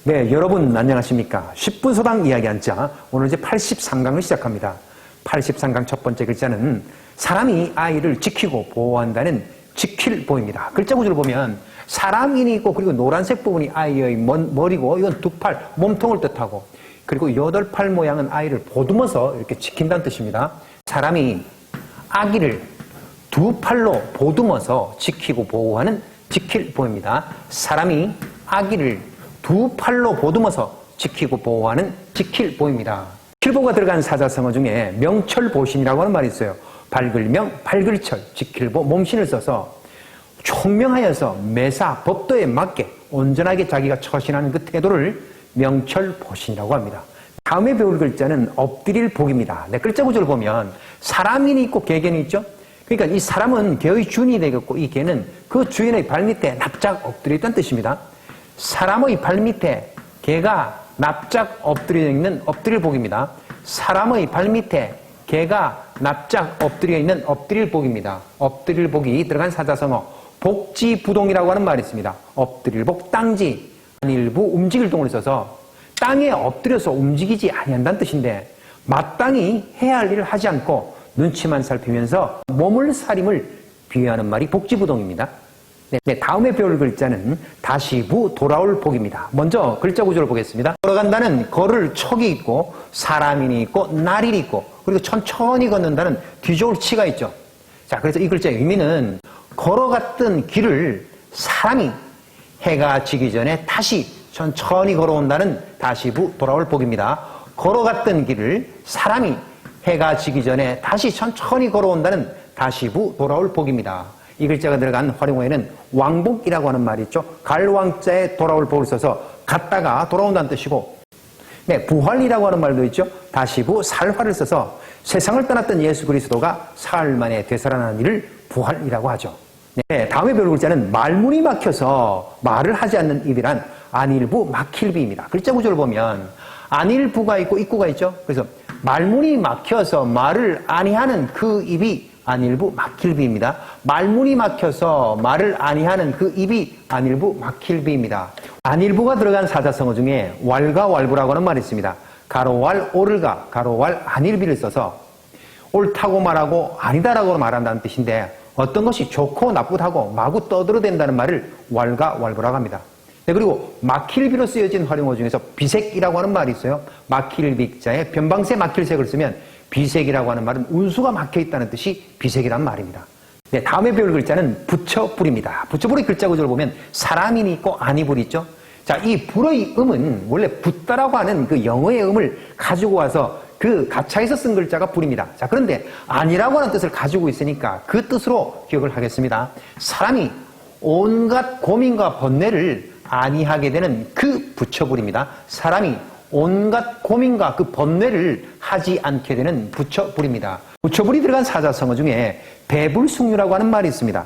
네, 여러분 안녕하십니까. 10분 소당 이야기 한자. 오늘 이제 83강을 시작합니다. 83강 첫 번째 글자는 사람이 아이를 지키고 보호한다는 지킬보입니다. 글자 구조를 보면 사람인이 있고 그리고 노란색 부분이 아이의 머리고 이건 두 팔, 몸통을 뜻하고 그리고 여덟 팔 모양은 아이를 보듬어서 이렇게 지킨다는 뜻입니다. 사람이 아기를 두 팔로 보듬어서 지키고 보호하는 지킬보입니다. 사람이 아기를 두 팔로 보듬어서 지키고 보호하는 지킬보입니다. 지킬보가 들어간 사자성어 중에 명철보신이라고 하는 말이 있어요. 밝을명, 밝을철, 지킬보, 몸신을 써서 총명하여서 매사, 법도에 맞게 온전하게 자기가 처신하는 그 태도를 명철보신이라고 합니다. 다음에 배울 글자는 엎드릴 복입니다. 네, 글자 구조를 보면 사람인이 있고 개견이 있죠. 그러니까 이 사람은 개의 주인이 되겠고 이 개는 그 주인의 발밑에 납작 엎드려 있다는 뜻입니다. 사람의 발밑에 개가 납작 엎드려 있는 엎드릴 복입니다. 사람의 발밑에 개가 납작 엎드려 있는 엎드릴 복입니다. 엎드릴 복이 들어간 사자성어 복지부동이라고 하는 말이 있습니다. 엎드릴 복, 땅지, 안일부, 움직일 동을 써서 땅에 엎드려서 움직이지 아니한다는 뜻인데 마땅히 해야 할 일을 하지 않고 눈치만 살피면서 몸을 사림을 비유하는 말이 복지부동입니다. 네, 다음에 배울 글자는 다시부 돌아올 복입니다. 먼저 글자 구조를 보겠습니다. 걸어간다는 걸을 척이 있고 사람인이 있고 날이 있고 그리고 천천히 걷는다는 뒤좋을 치가 있죠. 자, 그래서 이 글자의 의미는 걸어갔던 길을 사람이 해가 지기 전에 다시 천천히 걸어온다는 다시부 돌아올 복입니다. 걸어갔던 길을 사람이 해가 지기 전에 다시 천천히 걸어온다는 다시부 돌아올 복입니다. 이 글자가 들어간 활용어에는 왕복이라고 하는 말이 있죠. 갈왕자에 돌아올 복을 써서 갔다가 돌아온다는 뜻이고, 네, 부활이라고 하는 말도 있죠. 다시부 살화를 써서 세상을 떠났던 예수 그리스도가 사흘 만에 되살아난 일을 부활이라고 하죠. 네, 다음에 배울 글자는 말문이 막혀서 말을 하지 않는 입이란 안일부 막힐비입니다. 글자 구조를 보면 안일부가 있고 입구가 있죠. 그래서 말문이 막혀서 말을 아니하는 그 입이 안일부 막힐비입니다. 말문이 막혀서 말을 아니하는 그 입이 안일부 막힐비입니다. 안일부가 들어간 사자성어 중에 왈가왈부라고 하는 말이 있습니다. 가로왈 오를가, 가로왈 안일비를 써서 옳다고 말하고 아니다라고 말한다는 뜻인데 어떤 것이 좋고 나쁘다고 마구 떠들어댄다는 말을 왈가왈부라고 합니다. 네, 그리고 막힐비로 쓰여진 활용어 중에서 비색이라고 하는 말이 있어요. 막힐비자에 변방세 막힐색을 쓰면 비색이라고 하는 말은 운수가 막혀있다는 뜻이 비색이란 말입니다. 네, 다음에 배울 글자는 부처불입니다. 부처불의 글자 구조를 보면 사람인이 있고 아니불이 있죠. 자, 이 불의 음은 원래 붓다라고 하는 그 영어의 음을 가지고 와서 그 가차에서 쓴 글자가 불입니다. 자, 그런데 아니라고 하는 뜻을 가지고 있으니까 그 뜻으로 기억을 하겠습니다. 사람이 온갖 고민과 번뇌를 아니하게 되는 그 부처불입니다. 사람이 온갖 고민과 그 번뇌를 하지 않게 되는 부처불입니다. 부처불이 들어간 사자성어 중에 배불숭유라고 하는 말이 있습니다.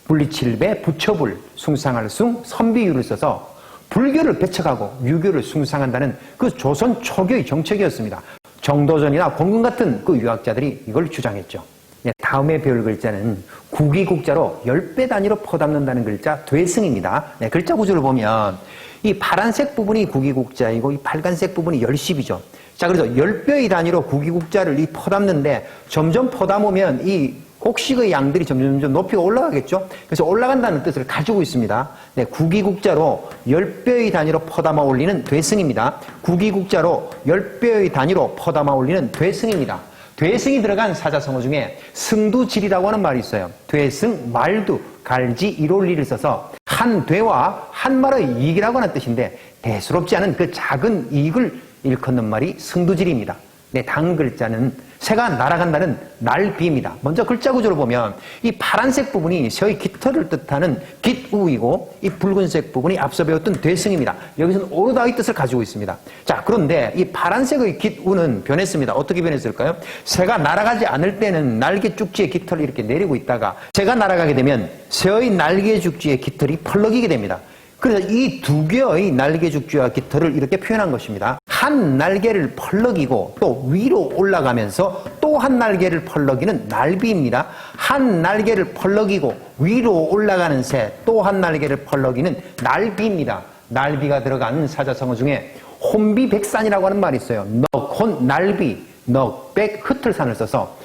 분리칠배, 부처불, 숭상할 숭, 선비유를 써서 불교를 배척하고 유교를 숭상한다는 그 조선 초교의 정책이었습니다. 정도전이나 공군 같은 그 유학자들이 이걸 주장했죠. 네, 다음에 배울 글자는 국위국자로 10배 단위로 퍼담는다는 글자 되승입니다. 네, 글자 구조를 보면 이 파란색 부분이 국위국자이고 이 빨간색 부분이 열십이죠. 자, 그래서 10배의 단위로 국위국자를 이 퍼담는데 점점 퍼담으면 이 곡식의 양들이 점점 높이가 올라가겠죠. 그래서 올라간다는 뜻을 가지고 있습니다. 네, 국위국자로 10배의 단위로 퍼담아 올리는 되승입니다. 국위국자로 10배의 단위로 퍼담아 올리는 되승입니다. 되승이 들어간 사자성어 중에 승두질이라고 하는 말이 있어요. 되승, 말두, 갈지, 일올리를 써서 한 되와 한 말의 이익이라고 하는 뜻인데 대수롭지 않은 그 작은 이익을 일컫는 말이 승두질입니다. 네, 다음 글자는 새가 날아간다는 날비입니다. 먼저 글자 구조를 보면 이 파란색 부분이 새의 깃털을 뜻하는 깃우이고 이 붉은색 부분이 앞서 배웠던 되승입니다. 여기서는 오르다의 뜻을 가지고 있습니다. 자, 그런데 이 파란색의 깃우는 변했습니다. 어떻게 변했을까요? 새가 날아가지 않을 때는 날개 쭉지의 깃털이 이렇게 내리고 있다가 새가 날아가게 되면 새의 날개 쭉지의 깃털이 펄럭이게 됩니다. 그래서 이 두 개의 날개 죽쥐와 깃털을 이렇게 표현한 것입니다. 한 날개를 펄럭이고 또 위로 올라가면서 또 한 날개를 펄럭이는 날비입니다. 한 날개를 펄럭이고 위로 올라가는 새, 또 한 날개를 펄럭이는 날비입니다. 날비가 들어간 사자성어 중에 혼비백산이라고 하는 말이 있어요. 넉혼 날비, 넉백 흩을산을 써서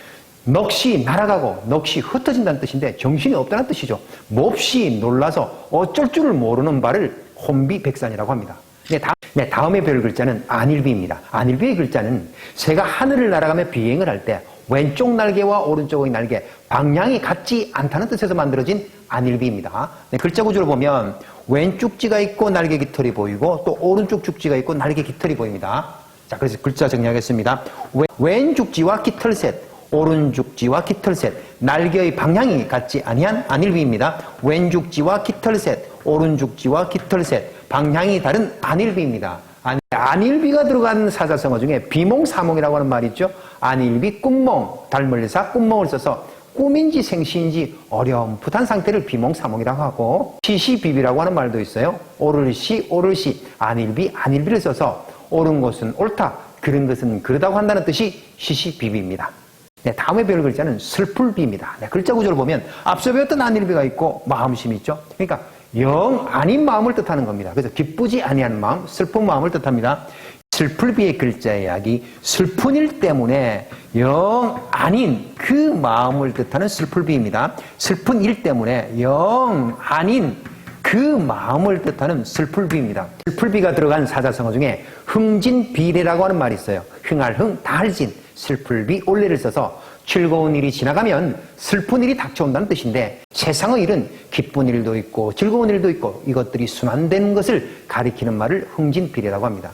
넋이 날아가고 넋이 흩어진다는 뜻인데 정신이 없다는 뜻이죠. 몹시 놀라서 어쩔 줄을 모르는 바를 혼비백산이라고 합니다. 다음에 배울 글자는 안일비입니다. 안일비의 글자는 새가 하늘을 날아가며 비행을 할 때 왼쪽 날개와 오른쪽의 날개, 방향이 같지 않다는 뜻에서 만들어진 안일비입니다. 글자 구조를 보면 왼쪽 쥐가 있고 날개 깃털이 보이고 또 오른쪽 죽지가 있고 날개 깃털이 보입니다. 자, 그래서 글자 정리하겠습니다. 왼쪽 쥐와 깃털 셋, 오른쪽 쥐와 깃털 셋, 날개의 방향이 같지 아니한 안일비입니다. 왼쪽 쥐와 깃털 셋, 오른쪽 쥐와 깃털 셋, 방향이 다른 안일비입니다. 안일비가 들어간 사자성어 중에 비몽사몽이라고 하는 말이 있죠. 안일비, 꿈몽, 달물사, 꿈몽을 써서 꿈인지 생시인지 어렴풋한 상태를 비몽사몽이라고 하고, 시시비비라고 하는 말도 있어요. 오를시, 오를시, 안일비, 안일비를 써서 옳은 것은 옳다, 그른 것은 그르다고 한다는 뜻이 시시비비입니다. 다음에 배울 글자는 슬플비입니다. 글자 구조를 보면 앞서 배웠던 안일비가 있고 마음심이 있죠. 그러니까 영 아닌 마음을 뜻하는 겁니다. 그래서 기쁘지 아니한 마음, 슬픈 마음을 뜻합니다. 슬플비의 글자의 약이 슬픈 일 때문에 영 아닌 그 마음을 뜻하는 슬플비입니다. 슬픈 일 때문에 영 아닌 그 마음을 뜻하는 슬플비입니다. 슬플비가 들어간 사자성어 중에 흥진비례라고 하는 말이 있어요. 흥할흥, 다할진, 슬플비, 올레를 써서 즐거운 일이 지나가면 슬픈 일이 닥쳐온다는 뜻인데, 세상의 일은 기쁜 일도 있고 즐거운 일도 있고 이것들이 순환되는 것을 가리키는 말을 흥진비례라고 합니다.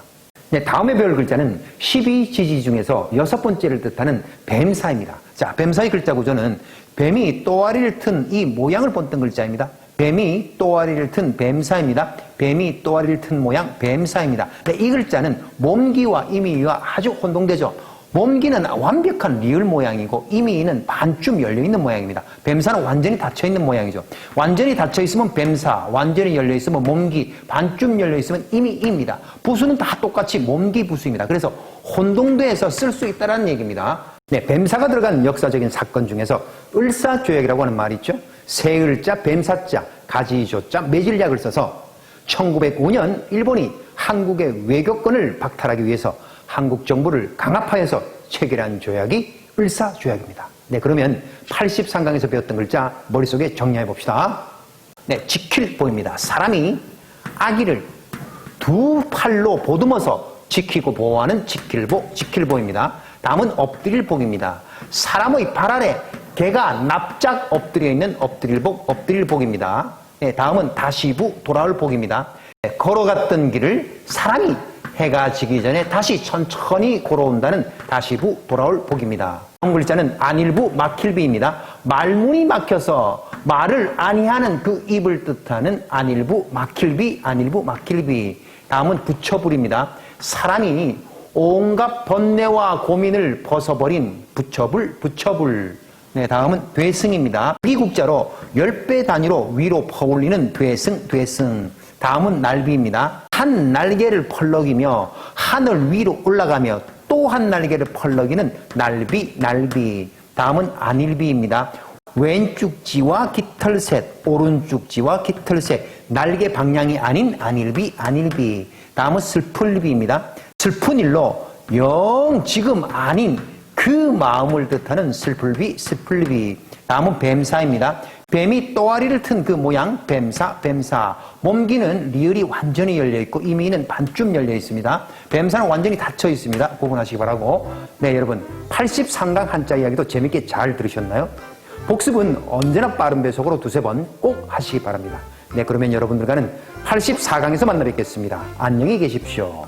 다음에 배울 글자는 12지지 중에서 6번째를 뜻하는 뱀사입니다. 자, 뱀사의 글자 구조는 뱀이 또아리를 튼 이 모양을 본뜬 글자입니다. 뱀이 또아리를 튼 뱀사입니다. 뱀이 또아리를 튼 모양 뱀사입니다. 이 글자는 몸기와 이미와 아주 혼동되죠. 몸기는 완벽한 리을 모양이고 이미는 반쯤 열려있는 모양입니다. 뱀사는 완전히 닫혀있는 모양이죠. 완전히 닫혀있으면 뱀사, 완전히 열려있으면 몸기, 반쯤 열려있으면 이미입니다. 부수는 다 똑같이 몸기 부수입니다. 그래서 혼동돼서 쓸 수 있다는 얘기입니다. 뱀사가 들어간 역사적인 사건 중에서 을사조약이라고 하는 말이 있죠. 새을자, 뱀사자, 가지조자, 매질약을 써서 1905년 일본이 한국의 외교권을 박탈하기 위해서 한국 정부를 강압하여서 체결한 조약이 을사조약입니다. 그러면 83강에서 배웠던 글자 머릿속에 정리해 봅시다. 지킬보입니다. 사람이 아기를 두 팔로 보듬어서 지키고 보호하는 지킬보입니다. 다음은 엎드릴복입니다. 사람의 발 아래 개가 납작 엎드려 있는 엎드릴복입니다. 다음은 다시부 돌아올 복입니다. 걸어갔던 길을 사람이 해가 지기 전에 다시 천천히 걸어온다는 다시부 돌아올 복입니다. 다음 글자는 안일부 막힐비입니다. 말문이 막혀서 말을 아니하는 그 입을 뜻하는 안일부 막힐비. 다음은 부처불입니다. 사람이 온갖 번뇌와 고민을 벗어버린 부처불. 다음은 되승입니다. 미국자로 10배 단위로 위로 퍼올리는 되승. 다음은 날비입니다. 한 날개를 펄럭이며 하늘 위로 올라가며 또 한 날개를 펄럭이는 날비. 다음은 안일비입니다. 왼쪽 쥐와 깃털 셋, 오른쪽 쥐와 깃털 셋, 날개 방향이 아닌 안일비. 다음은 슬플비입니다. 슬픈 일로 영 지금 아닌 그 마음을 뜻하는 슬플비. 다음은 뱀사입니다. 뱀이 또아리를 튼 그 모양 뱀사. 몸기는 리을이 완전히 열려있고 이미는 반쯤 열려있습니다. 뱀사는 완전히 닫혀있습니다. 구분하시기 바라고. 여러분 83강 한자 이야기도 재밌게 잘 들으셨나요? 복습은 언제나 빠른 배속으로 2-3번 꼭 하시기 바랍니다. 그러면 여러분들과는 84강에서 만나 뵙겠습니다. 안녕히 계십시오.